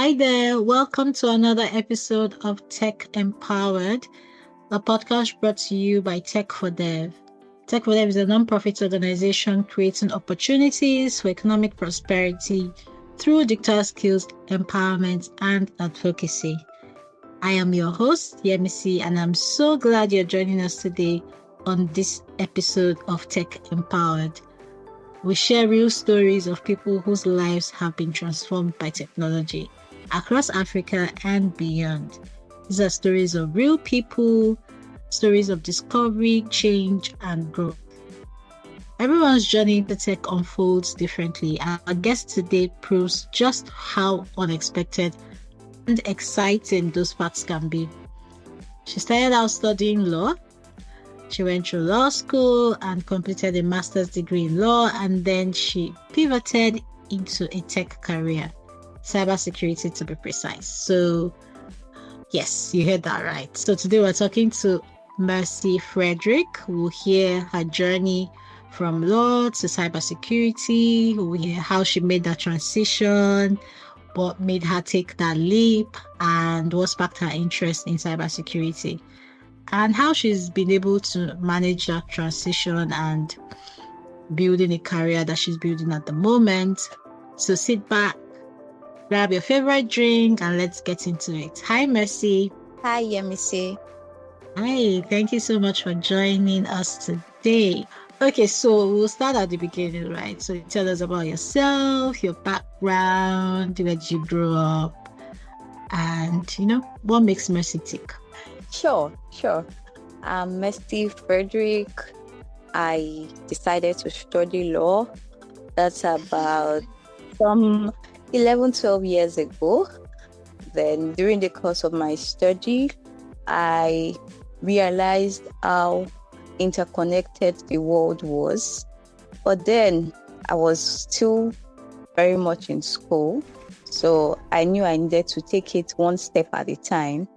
Hi there, welcome to another episode of Tech Empowered, a podcast brought to you by Tech for Dev. Tech for Dev is a non-profit organization creating opportunities for economic prosperity through digital skills, empowerment, and advocacy. I am your host, Mercy, and I'm so glad you're joining us today on this episode of Tech Empowered. We share real stories of people whose lives have been transformed by technology across Africa and beyond. These are stories of real people, stories of discovery, change, and growth. Everyone's journey into tech unfolds differently, and our guest today proves just how unexpected and exciting those paths can be. She started out studying law. She went through law school and completed a master's degree in law, and then she pivoted into a tech career, cybersecurity to be precise. So, yes, you heard that right. So today we're talking to Mercy Fredick. We'll hear her journey from law to cybersecurity. We'll hear how she made that transition, what made her take that leap, and what sparked her interest in cybersecurity, and how she's been able to manage that transition and building a career that she's building at the moment. So sit back, grab your favorite drink, and let's get into it. Hi, Mercy. Hi, Mercy. Hi, thank you so much for joining us today. Okay, so we'll start at the beginning, right? So tell us about yourself, your background, where did you grow up, and, what makes Mercy tick? Sure. I'm Mercy Fredick. I decided to study law. That's about some 11, 12 years ago. Then during the course of my study, I realized how interconnected the world was. But then I was still very much in school. So I knew I needed to take it one step at a time.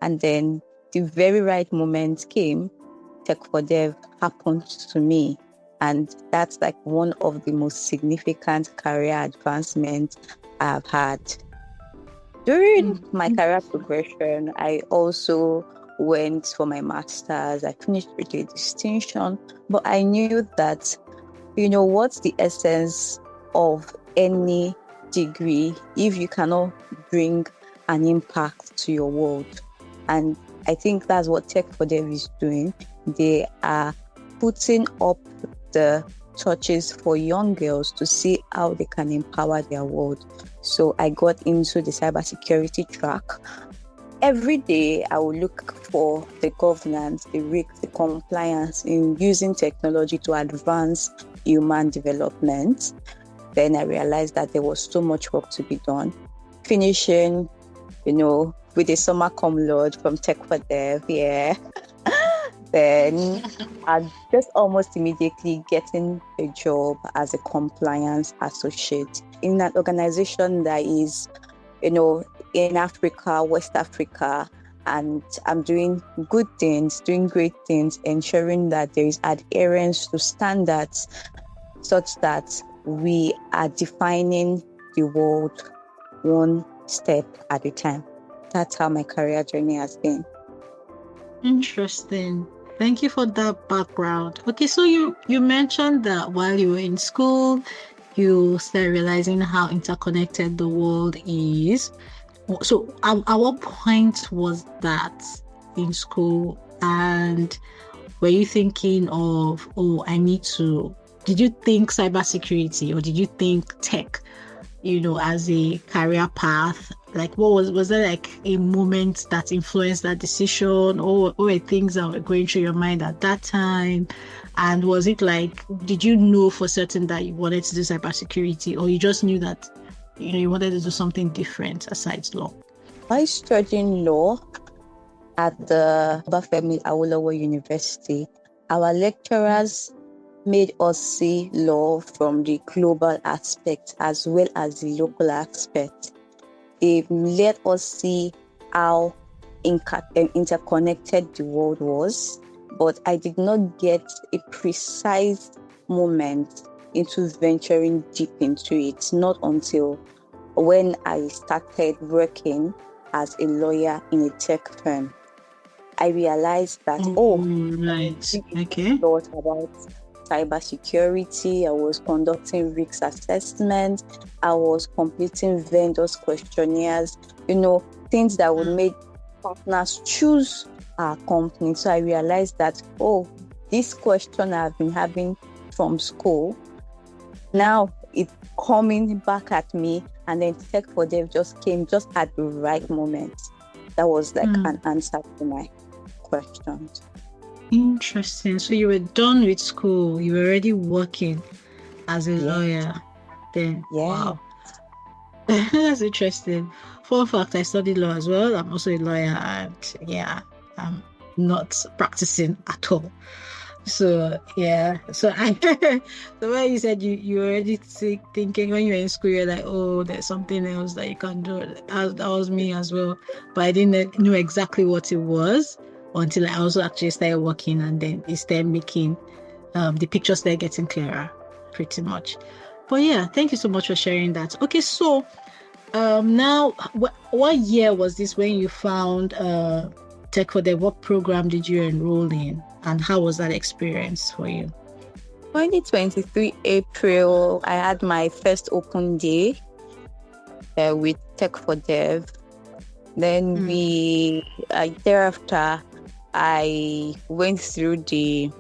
And then the very right moment came. Tech for Dev happened to me. And that's like one of the most significant career advancements I've had. During my career progression, I also went for my master's. I finished with a distinction. But I knew that, what's the essence of any degree if you cannot bring an impact to your world? And I think that's what Tech for Dev is doing. They are putting up the touches for young girls to see how they can empower their world. So I got into the cybersecurity track. Every day I would look for the governance, the risk, the compliance in using technology to advance human development. Then I realized that there was so much work to be done. Finishing, with a summa cum laude from Tech for Dev, Then I just almost immediately getting a job as a compliance associate in an organization that is, in Africa, West Africa, and I'm doing good things, doing great things, ensuring that there is adherence to standards such that we are defining the world one step at a time. That's how my career journey has been. Interesting. Thank you for that background. Okay, so you mentioned that while you were in school, you started realizing how interconnected the world is. So at what point was that in school? And were you thinking of, did you think cybersecurity or did you think tech, as a career path? Like, was there like a moment that influenced that decision, or were things that were going through your mind at that time? And was it like, did you know for certain that you wanted to do cybersecurity, or you just knew that, you wanted to do something different aside law? I studied law at the Obafemi Awolowo University. Our lecturers made us see law from the global aspect as well as the local aspect. They let us see how interconnected the world was, but I did not get a precise moment into venturing deep into it, not until when I started working as a lawyer in a tech firm. I realized that, I was right. reading Okay. a lot about cybersecurity. I was conducting risk assessments. I was completing vendors questionnaires, things that would make partners choose our company. So I realized that, this question I've been having from school, now it's coming back at me, and then Tech for Dev just came just at the right moment. That was like an answer to my questions. Interesting. So you were done with school. You were already working as a lawyer then. Yeah. Wow. That's interesting. Fun fact, I studied law as well. I'm also a lawyer, and I'm not practicing at all. So so so when you said you were already thinking when you were in school, you're like, oh, there's something else that you can do. That was me as well, but I didn't know exactly what it was until I also actually started working, and then it started making the pictures started getting clearer, pretty much. But yeah, thank you so much for sharing that. Okay, so now what year was this when you found Tech for Dev? What program did you enroll in, and how was that experience for you? 2023 April, I had my first open day with Tech for Dev. Then thereafter, I went through the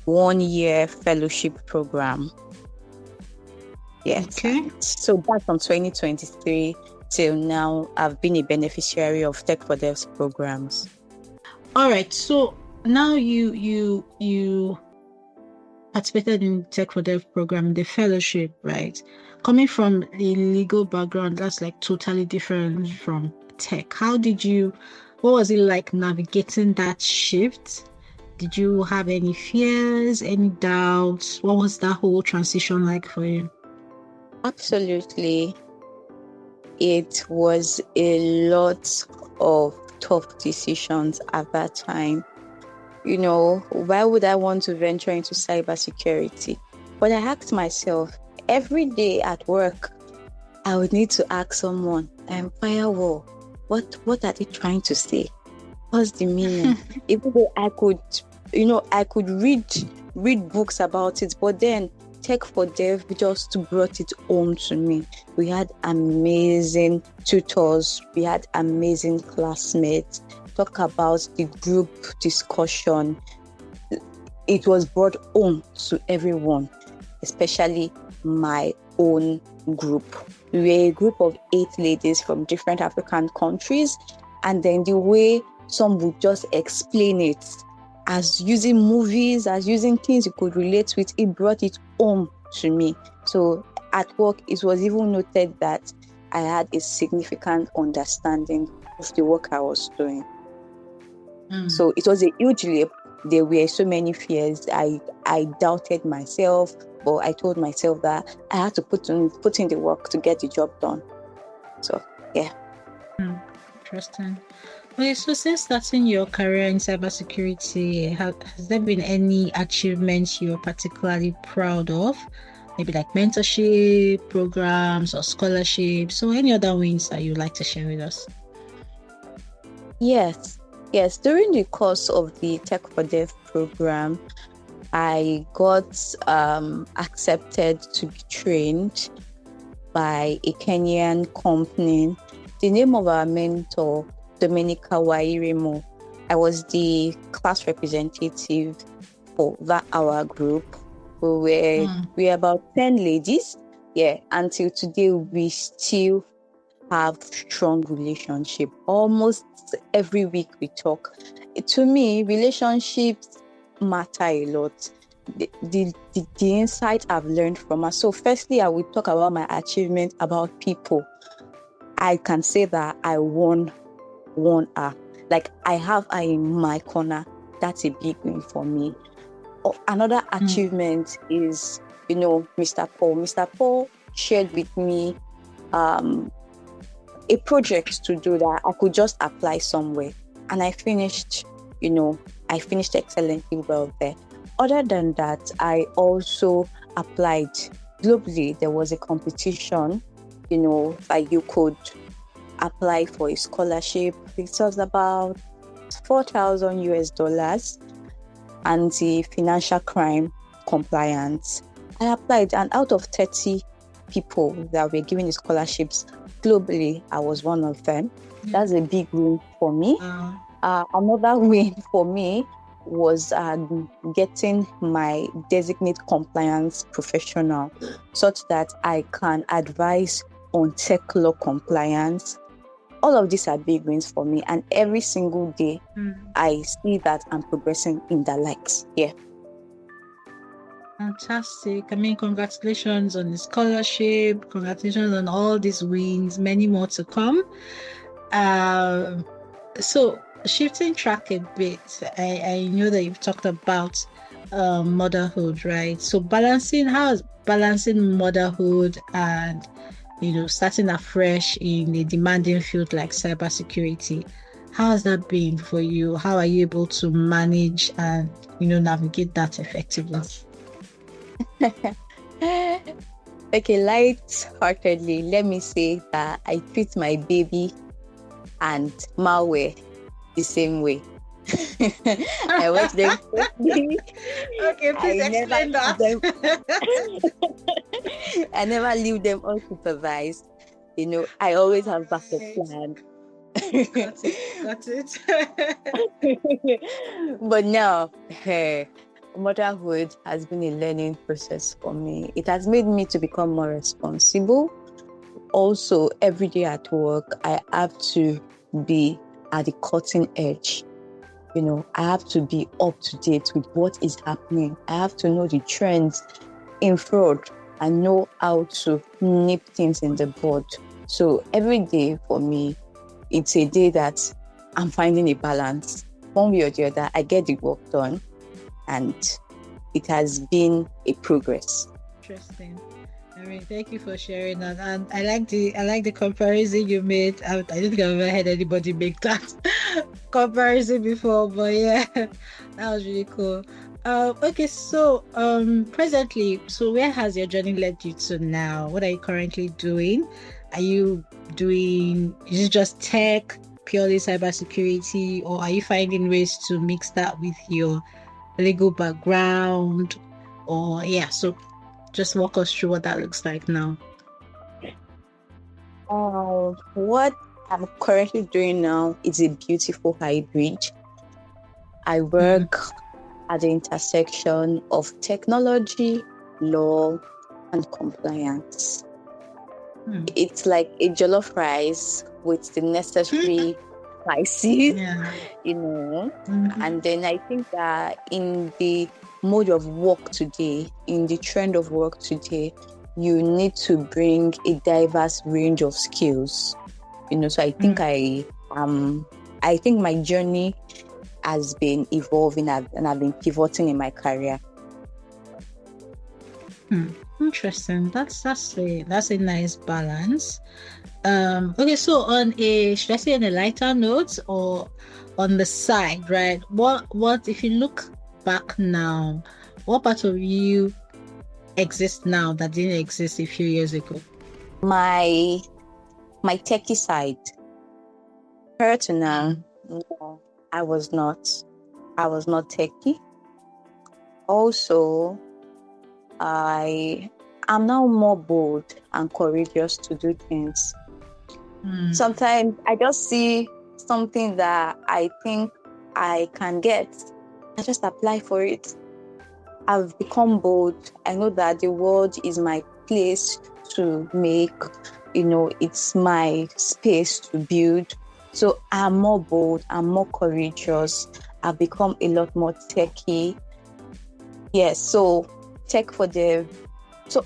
1-year fellowship program. Yes. Okay. So back from 2023 till now, I've been a beneficiary of Tech for Dev's programs. All right. So now you participated in Tech for Dev program, the fellowship, right? Coming from a legal background, that's like totally different from tech. What was it like navigating that shift? Did you have any fears, any doubts? What was that whole transition like for you? Absolutely. It was a lot of tough decisions at that time. Why would I want to venture into cybersecurity? But I asked myself, every day at work, I would need to ask someone, firewall, what are they trying to say? What's the meaning? Even though I could read books about it, but then Tech for Dev just brought it home to me. We had amazing tutors, we had amazing classmates. Talk about the group discussion. It was brought home to everyone, especially my own group. We were a group of 8 ladies from different African countries, and then the way some would just explain it as using movies, as using things you could relate with, it brought it home to me. So at work, it was even noted that I had a significant understanding of the work I was doing. So it was a huge leap. There were so many fears. I doubted myself, but I told myself that I had to put in the work to get the job done. So, yeah. Interesting. Okay, so since starting your career in cybersecurity, has there been any achievements you're particularly proud of? Maybe like mentorship programs or scholarships, or any other wins that you'd like to share with us? Yes. During the course of the Tech for Dev program, I got accepted to be trained by a Kenyan company. The name of our mentor, Dominica Wairemo. I was the class representative for our group. We were about 10 ladies. Yeah, until today we still have strong relationship. Almost every week we talk. To me, relationships matter a lot. The insight I've learned from her. So firstly, I will talk about my achievement about people. I can say that I won her. Like, I have her in my corner. That's a big win for me. Another achievement is, Mr. Paul. Mr. Paul shared with me a project to do that I could just apply somewhere. And I finished excellently well there. Other than that, I also applied globally. There was a competition, that you could apply for a scholarship. It was about 4,000 US dollars, anti-financial crime compliance. I applied, and out of 30 people that were given the scholarships globally, I was one of them. That's a big win for me. Another win for me was getting my designate compliance professional, such that I can advise on tech law compliance. All of these are big wins for me, and every single day I see that I'm progressing in the likes. Yeah. Fantastic. I mean, congratulations on the scholarship. Congratulations on all these wins. Many more to come. So shifting track a bit, I know that you've talked about motherhood, right? So how is balancing motherhood and starting afresh in a demanding field like cybersecurity? How has that been for you? How are you able to manage and navigate that effectively? Okay, light-heartedly, let me say that I treat my baby and malware the same way. I watch them. Okay, please explain that. I never leave them unsupervised. I always have backup plan. Got it. But now, motherhood has been a learning process for me. It has made me to become more responsible. Also, every day at work, I have to be at the cutting edge. I have to be up to date with what is happening. I have to know the trends in fraud and know how to nip things in the bud. So every day for me, it's a day that I'm finding a balance. One way or the other, I get the work done, and it has been a progress. Interesting. I mean, thank you for sharing that, and I like the comparison you made. I don't think I've ever heard anybody make that comparison before, but yeah, that was really cool. Okay, so presently, where has your journey led you to now? What are you currently doing? Is it just tech, purely cybersecurity, or are you finding ways to mix that with your legal background? Or so just walk us through what that looks like now. What I'm currently doing now is a beautiful hybrid. I work at the intersection of technology, law, and compliance. It's like a jollof rice with the necessary spices, And then I think that in the mode of work today, in the trend of work today, you need to bring a diverse range of skills. So I think I think my journey has been evolving and I've been pivoting in my career. Interesting. That's a nice balance. Okay, so should I say on a lighter note or on the side, right? What if you look back now, what part of you exists now that didn't exist a few years ago? My techie side. Prior to now, no, I was not techie. Also, I am now more bold and courageous to do things. Sometimes I just see something that I think I can get. I just apply for it. I've become bold. I know that the world is my place to make, it's my space to build. So I'm more bold, I'm more courageous. I've become a lot more techie. Yes, so tech for dev. So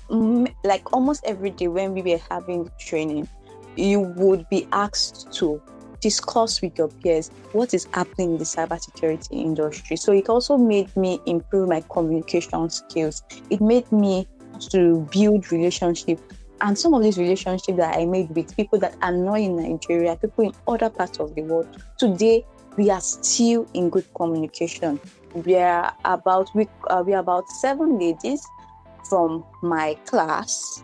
like almost every day when we were having training, you would be asked to discuss with your peers what is happening in the cybersecurity industry. So it also made me improve my communication skills. It made me to build relationships. And some of these relationships that I made with people that are not in Nigeria, people in other parts of the world, today we are still in good communication. We are about 7 ladies from my class.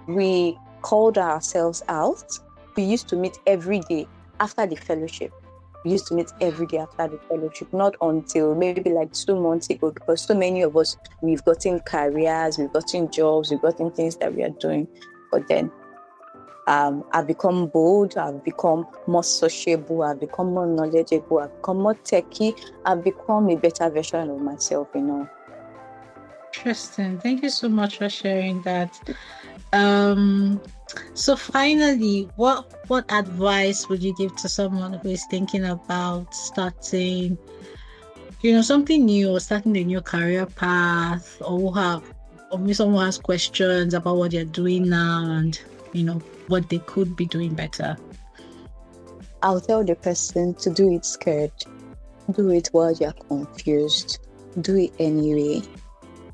We called ourselves out. We used to meet every day after the fellowship. We used to meet every day after the fellowship, not until maybe like 2 months ago, because so many of us, we've gotten careers, we've gotten jobs, we've gotten things that we are doing. But then I've become bold, I've become more sociable, I've become more knowledgeable, I've become more techie, I've become a better version of myself, Interesting. Thank you so much for sharing that. So finally, what advice would you give to someone who is thinking about starting, something new, or starting a new career path, or maybe someone has questions about what they're doing now and what they could be doing better? I'll tell the person to do it scared. Do it while you're confused. Do it anyway.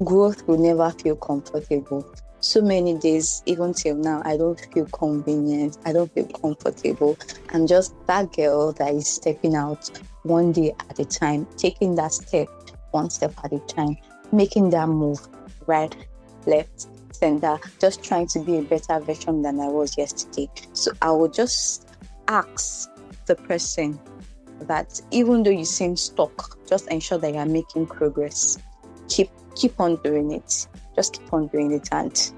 Growth will never feel comfortable. So many days, even till now, I don't feel convenient. I don't feel comfortable. I'm just that girl that is stepping out one day at a time, taking that step one step at a time, making that move, right, left, center, just trying to be a better version than I was yesterday. So I will just ask the person that even though you seem stuck, just ensure that you're making progress. Keep on doing it. Just keep on doing it, and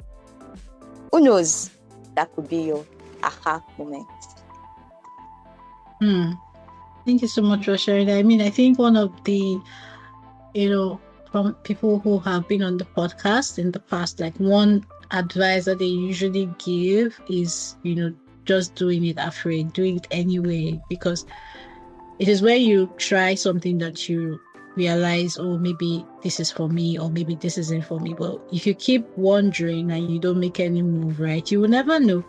who knows, that could be your aha moment. Thank you so much for sharing that. I mean, I think one of the, from people who have been on the podcast in the past, like one advice that they usually give is, just doing it afraid, doing it anyway, because it is where you try something that you realize, oh, maybe this is for me, or maybe this isn't for me. But if you keep wondering and you don't make any move, right, you will never know.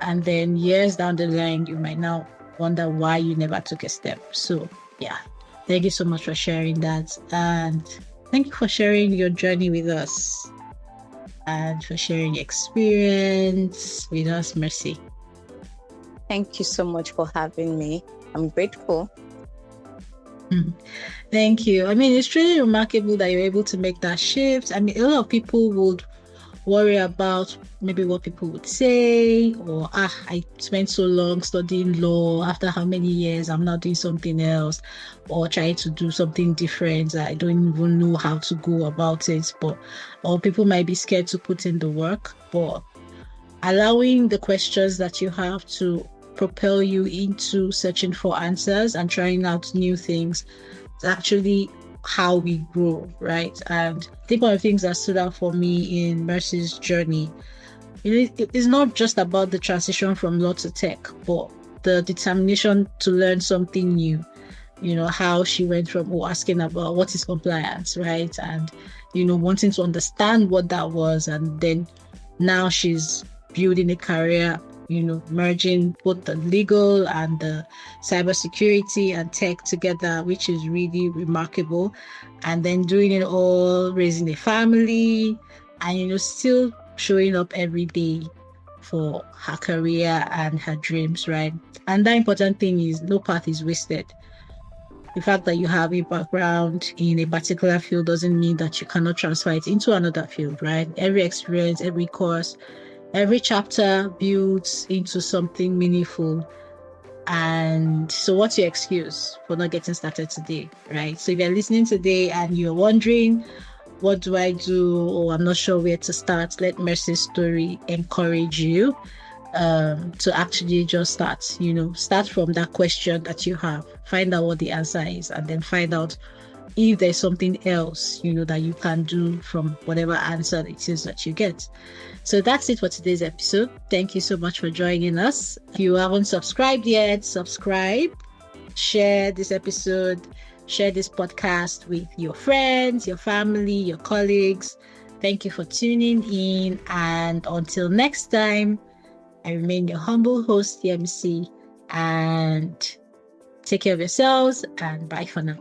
And then years down the line, you might now wonder why you never took a step. So yeah, thank you so much for sharing that. And thank you for sharing your journey with us and for sharing your experience with us, Mercy. Thank you so much for having me. I'm grateful. Thank you. I mean, it's really remarkable that you're able to make that shift. I mean, a lot of people would worry about maybe what people would say, or I spent so long studying law, after how many years I'm not doing something else, or trying to do something different. I don't even know how to go about it. Or people might be scared to put in the work. But allowing the questions that you have to propel you into searching for answers and trying out new things, it's actually how we grow, right? And I think one of the things that stood out for me in Mercy's journey, it is not just about the transition from law to tech, but the determination to learn something new. How she went from asking about what is compliance, right? And wanting to understand what that was, and then now she's building a career, merging both the legal and the cybersecurity and tech together, which is really remarkable. And then doing it all, raising a family, and still showing up every day for her career and her dreams, right? And the important thing is no path is wasted. The fact that you have a background in a particular field doesn't mean that you cannot transfer it into another field, right? Every experience, every course, every chapter builds into something meaningful. And so what's your excuse for not getting started today, right? So if you're listening today and you're wondering, what do I do? Or I'm not sure where to start, let Mercy's story encourage you to actually just start from that question that you have, find out what the answer is, and then find out if there's something else, that you can do from whatever answer it is that you get. So that's it for today's episode. Thank you so much for joining us. If you haven't subscribed yet, subscribe, share this episode, share this podcast with your friends, your family, your colleagues. Thank you for tuning in. And until next time, I remain your humble host, MC, and take care of yourselves, and bye for now.